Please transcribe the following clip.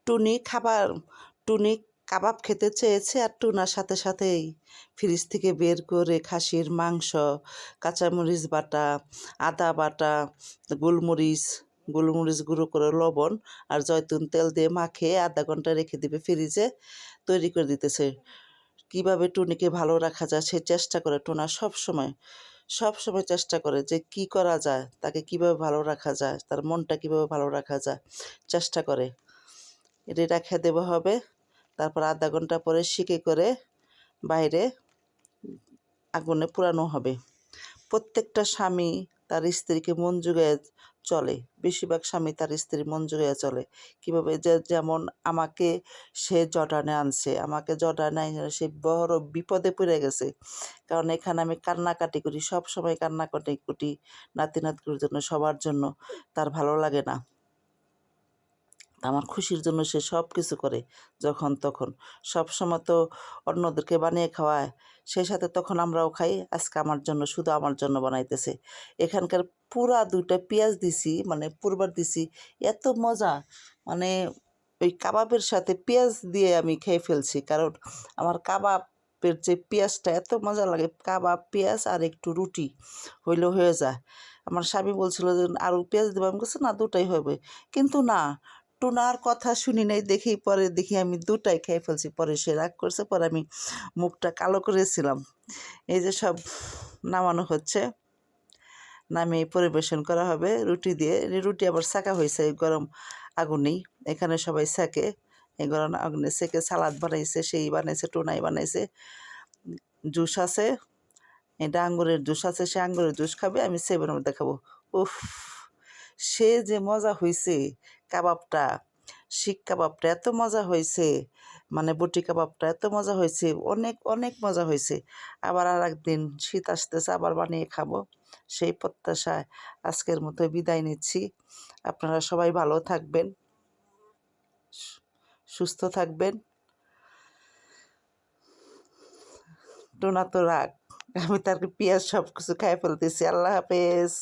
টুনি খাবার টুনি কাবাব খেতে চেয়েছে আর টুনার সাথে সাথেই ফ্রিজ থেকে বের করে খাসির মাংস, কাঁচামরিচ বাটা, আদা বাটা, গোলমরিচ গোলমরিচ গুঁড়ো করে লবণ আর জয়তুন তেল দিয়ে মাখিয়ে আধা ঘন্টা রেখে দিবে ফ্রিজে, তৈরি করে দিতেছে। কিভাবে টুনিকে ভালো রাখা যায় সে চেষ্টা করে, টুনা সবসময় চেষ্টা করে যে কি করা যায়, তাকে কিভাবে ভালো রাখা যায়, তার মনটা কিভাবে ভালো রাখা যায় চেষ্টা করে। এটা রেখে দেওয়া হবে, তারপর আধা ঘন্টা পরে শিকে করে বাইরে আগুনে পোড়ানো হবে। প্রত্যেকটা স্বামী তার স্ত্রীকে মন জুগিয়ে চলে, বেশিরভাগ স্বামী তার স্ত্রীর মন জুগিয়ে চলে। কীভাবে যেমন আমাকে সে জর্ডানে আনছে, আমাকে জর্ডানে আইনে সে বড় বিপদে পড়ে গেছে, কারণ এখানে আমি কান্নাকাটি করি, সব সময় কান্নাকাটি করি নাতি নাতনির জন্য, সবার জন্য। তার ভালো লাগে না, আমার খুশির জন্য সে সব কিছু করে যখন তখন। সবসময় তো অন্যদেরকে বানিয়ে খাওয়ায়, সেই সাথে তখন আমরাও খাই। আজকে আমার জন্য, শুধু আমার জন্য বানাইতেছে। এখানকার পুরা 2টা পেঁয়াজ দিছি, মানে পুরবার দিছি, এত মজা, মানে ওই কাবাবের সাথে পেঁয়াজ দিয়ে আমি খেয়ে ফেলছি, কারণ আমার কাবাবের যে পেঁয়াজটা এত মজা লাগে, কাবাব পেঁয়াজ আর একটু রুটি হইলেও হয়ে যায়। আমার স্বামী বলছিল যে আরও পেঁয়াজ দেবো, আমি বলছি না, 2টাই হবে, কিন্তু না, টুনার কথা শুনি নাই দেখি, পরে দেখি আমি 2টাই খেয়ে ফেলছি। পরে সে রাগ করছে, পরে আমি মুখটা কালো করেছিলাম। এই যে সব নামানো হচ্ছে, নামিয়ে পরিবেশন করা হবে রুটি দিয়ে। রুটি আবার সেঁকা হয়েছে গরম আগুনেই, এখানে সবাই সেঁকে, এই গরম আগুনে সেঁকে সালাদ বানাইছে, সেই বানাইছে, টুনাই বানাইছে। জুস আছে, এটা আঙ্গুরের জুস আছে, সে আঙ্গুরের জুস খাবে, আমি সেভেনের মধ্যে খাবো। উফ, সে যে মজা হয়েছে কাবাবটা, শিক কাবাবটা এত মজা হয়েছে, মানে বটি কাবাবটা এত মজা হয়েছে, অনেক অনেক মজা হয়েছে। আবার আর একদিন শীত আসতেছে, আবার বানিয়ে খাবো, সেই প্রত্যাশায় আজকের মতো বিদায় নিচ্ছি। আপনারা সবাই ভালো থাকবেন, সুস্থ থাকবেন। টোনা তো রাগ, আমি তার পেঁয়াজ সব কিছু খাই ফেলতেছি। আল্লাহ হাফেজ।